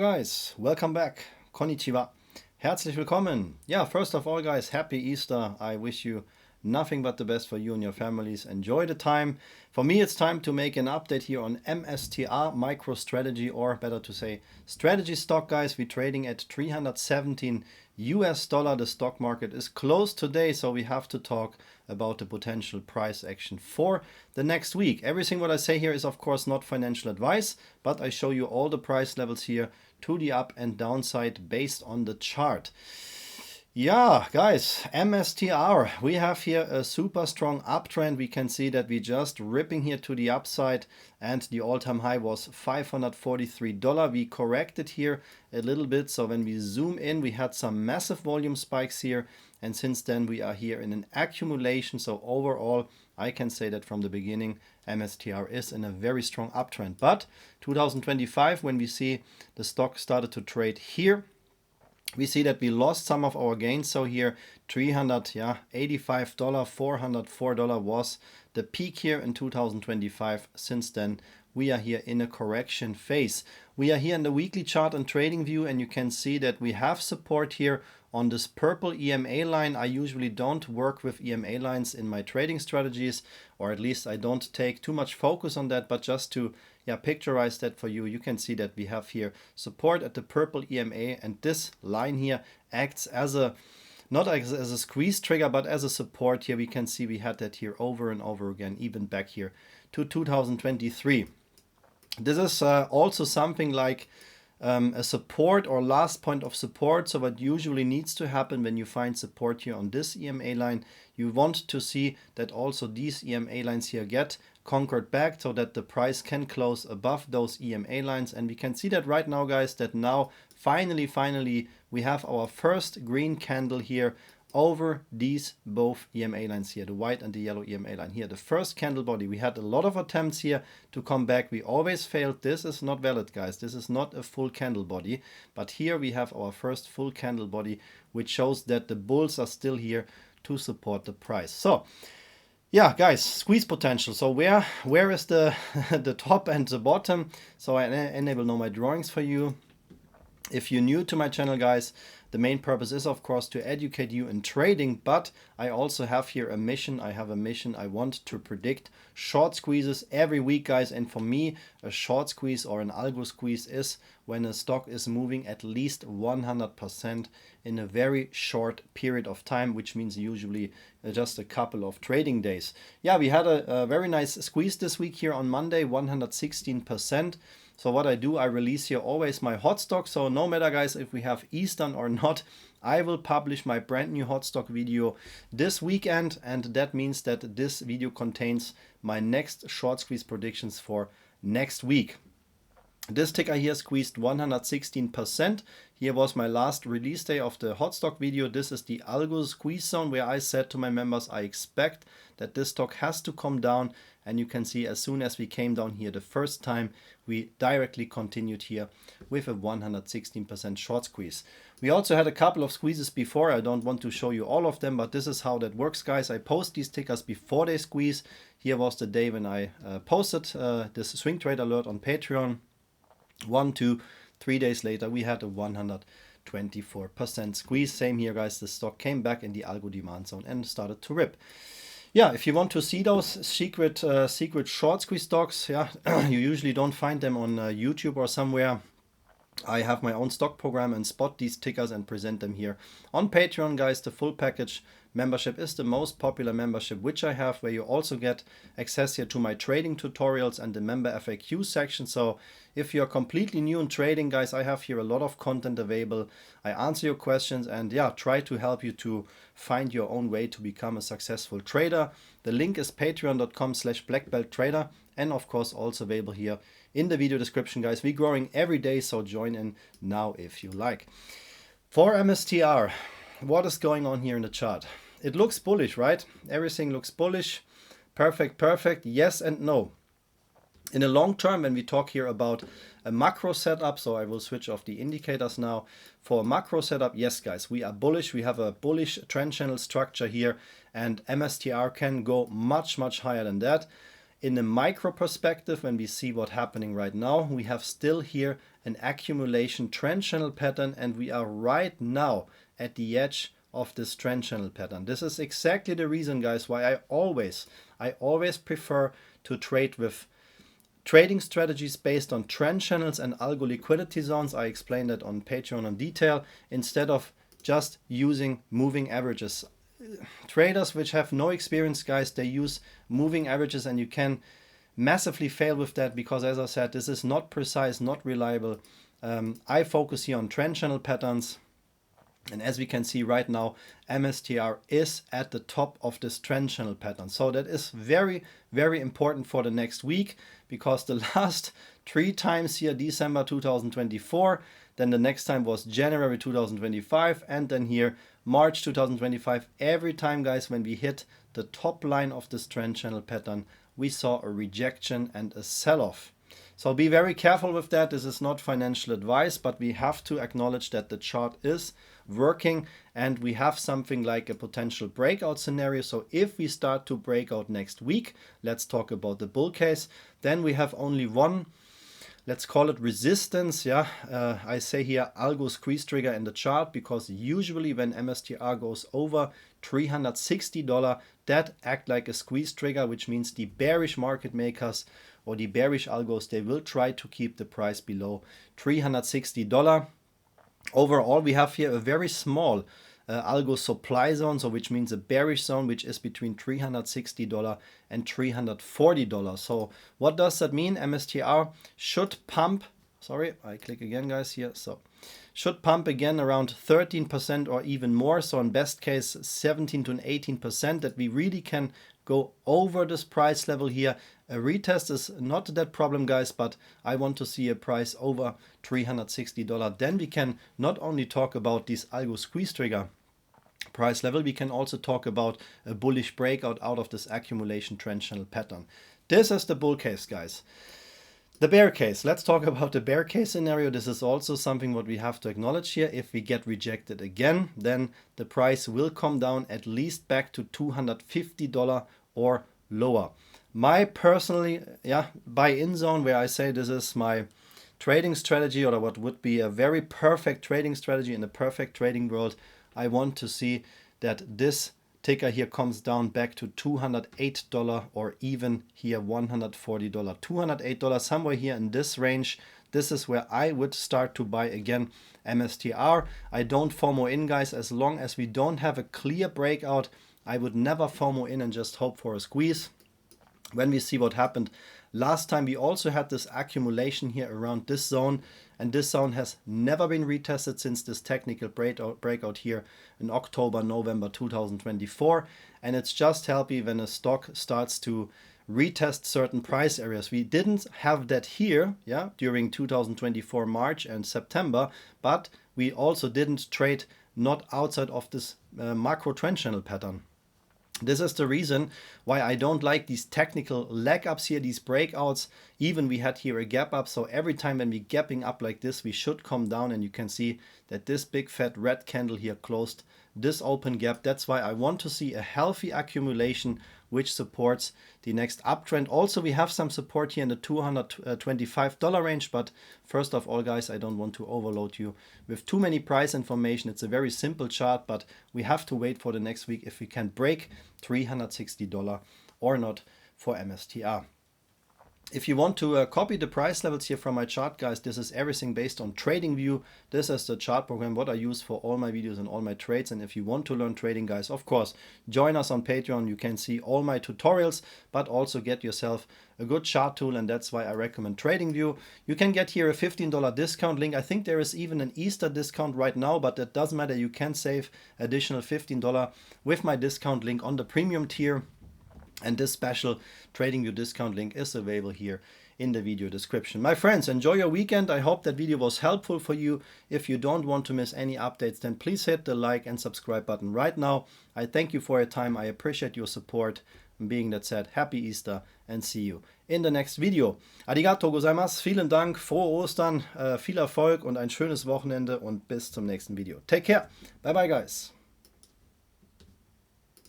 Guys, welcome back. Konnichiwa. Herzlich willkommen. Yeah, first of all, guys, happy Easter. I wish you nothing but the best for you and your families. Enjoy the time. For me, it's time to make an update here on MSTR, MicroStrategy, or better to say, strategy stock, guys. We're trading at 317 US dollar. The stock market is closed today, so we have to talk about the potential price action for the next week. Everything what I say here is, of course, not financial advice, but I show you all the price levels here to the up and downside based on the chart. Yeah, guys, MSTR, we have here a super strong uptrend. We can see that we're just ripping here to the upside, and the all-time high was $543. We corrected here a little bit, so when we zoom in, we had some massive volume spikes here, and since then we are here in an accumulation. So overall, I can say that from the beginning, MSTR is in a very strong uptrend. But 2025, when we see the stock started to trade here, we see that we lost some of our gains. So here $385, $404 was the peak here in 2025. Since then, we are here in a correction phase. We are here in the weekly chart on TradingView, and you can see that we have support here on this purple EMA line. I usually don't work with EMA lines in my trading strategies, or at least I don't take too much focus on that, but just to picturize that for you, you can see that we have here support at the purple EMA, and this line here acts as a not as a squeeze trigger, but as a support here. We can see we had that here over and over again, even back here to 2023. This is also something like a support or last point of support. So what usually needs to happen when you find support here on this EMA line, you want to see that also these EMA lines here get conquered back so that the price can close above those EMA lines. And we can see that right now, guys, that now finally we have our first green candle here over these both EMA lines here, the white and the yellow EMA line here, the first candle body. We had a lot of attempts here to come back. We always failed. This is not valid, guys. This is not a full candle body, but here we have our first full candle body, which shows that the bulls are still here to support the price. So yeah, guys, squeeze potential. So where is the the top and the bottom? So I enable now my drawings for you. If you're new to my channel, guys, the main purpose is, of course, to educate you in trading, but I also have here a mission. I have a mission. I want to predict short squeezes every week, guys. And for me, a short squeeze or an algo squeeze is when a stock is moving at least 100% in a very short period of time, which means usually just a couple of trading days. Yeah, we had a very nice squeeze this week here on Monday, 116%. So what I do, I release here always my hot stock. So no matter, guys, if we have Eastern or not, I will publish my brand new hot stock video this weekend. And that means that this video contains my next short squeeze predictions for next week. This ticker here squeezed 116%. Here was my last release day of the hot stock video. This is the algo squeeze zone where I said to my members, I expect that this stock has to come down. And you can see as soon as we came down here the first time, we directly continued here with a 116% short squeeze. We also had a couple of squeezes before. I don't want to show you all of them, but this is how that works, guys. I post these tickers before they squeeze. Here was the day when I posted this swing trade alert on Patreon. 1, 2, 3 days later, we had a 124% squeeze. Same here, guys. The stock came back in the algo demand zone and started to rip. Yeah, if you want to see those secret short squeeze stocks, yeah, you usually don't find them on YouTube or somewhere. I have my own stock program and spot these tickers and present them here on Patreon, guys. The full package membership is the most popular membership which I have, where you also get access here to my trading tutorials and the member FAQ section. So if you're completely new in trading, guys, I have here a lot of content available. I answer your questions and yeah, try to help you to find your own way to become a successful trader. The link is patreon.com/blackbelttrader, and of course also available here in the video description, guys. We're growing every day, so join in now if you like. For MSTR, what is going on here in the chart? It looks bullish, right? Everything looks bullish. Perfect. Yes and no. In the long term, when we talk here about a macro setup, so I will switch off the indicators now. For a macro setup, yes, guys, we are bullish. We have a bullish trend channel structure here, and MSTR can go much higher than that. In a micro perspective, when we see what's happening right now, we have still here an accumulation trend channel pattern, and we are right now at the edge of this trend channel pattern. This is exactly the reason, guys, why I always prefer to trade with trading strategies based on trend channels and algo liquidity zones. I explained that on Patreon in detail, instead of just using moving averages. Traders which have no experience, guys, they use moving averages, and you can massively fail with that because, as I said, this is not precise, not reliable. I focus here on trend channel patterns. And as we can see right now, MSTR is at the top of this trend channel pattern. So that is very, very important for the next week, because the last 3 times here, December 2024, then the next time was January 2025, and then here March 2025. Every time, guys, when we hit the top line of this trend channel pattern, we saw a rejection and a sell-off. So be very careful with that. This is not financial advice, but we have to acknowledge that the chart is working and we have something like a potential breakout scenario. So if we start to break out next week, let's talk about the bull case, then we have only one, let's call it resistance. I say here algo squeeze trigger in the chart, because usually when MSTR goes over $360, that act like a squeeze trigger, which means the bearish market makers or the bearish algos, they will try to keep the price below $360. Overall, we have here a very small algo supply zone, so which means a bearish zone, which is between $360 and $340. So what does that mean? MSTR should pump, sorry, I click again, guys, here. So should pump again around 13% or even more. So in best case, 17 to 18%, that we really can go over this price level here. A retest is not that problem, guys, but I want to see a price over $360. Then we can not only talk about this algo squeeze trigger price level, we can also talk about a bullish breakout out of this accumulation trend channel pattern. This is the bull case, guys. The bear case, let's talk about the bear case scenario. This is also something what we have to acknowledge here. If we get rejected again, then the price will come down at least back to $250 or lower. My personally buy-in zone, where I say this is my trading strategy, or what would be a very perfect trading strategy in a perfect trading world, I want to see that this ticker here comes down back to $208 or even here $140. $208, somewhere here in this range. This is where I would start to buy again MSTR. I don't FOMO in, guys. As long as we don't have a clear breakout, I would never FOMO in and just hope for a squeeze. When we see what happened last time, we also had this accumulation here around this zone, and this zone has never been retested since this technical breakout here in October, November 2024. And it's just healthy when a stock starts to retest certain price areas. We didn't have that here during 2024 March and September, but we also didn't trade not outside of this macro trend channel pattern. This is the reason why I don't like these technical leg ups here, these breakouts. Even we had here a gap up. So every time when we're gapping up like this, we should come down, and you can see that this big fat red candle here closed this open gap. That's why I want to see a healthy accumulation which supports the next uptrend. Also, we have some support here in the $225 range, but first of all, guys, I don't want to overload you with too many price information. It's a very simple chart, but we have to wait for the next week if we can break $360 or not for MSTR. If you want to copy the price levels here from my chart, guys, this is everything based on TradingView. This is the chart program what I use for all my videos and all my trades. And if you want to learn trading, guys, of course, join us on Patreon. You can see all my tutorials, but also get yourself a good chart tool, and that's why I recommend TradingView. You can get here a $15 discount link. I think there is even an Easter discount right now, but that doesn't matter. You can save additional $15 with my discount link on the premium tier. And this special TradingView discount link is available here in the video description. My friends, enjoy your weekend. I hope that video was helpful for you. If you don't want to miss any updates, then please hit the like and subscribe button right now. I thank you for your time. I appreciate your support. And being that said, happy Easter and see you in the next video. Arigato gozaimasu, vielen Dank, frohe Ostern, viel Erfolg und ein schönes Wochenende und bis zum nächsten Video. Take care. Bye bye, guys.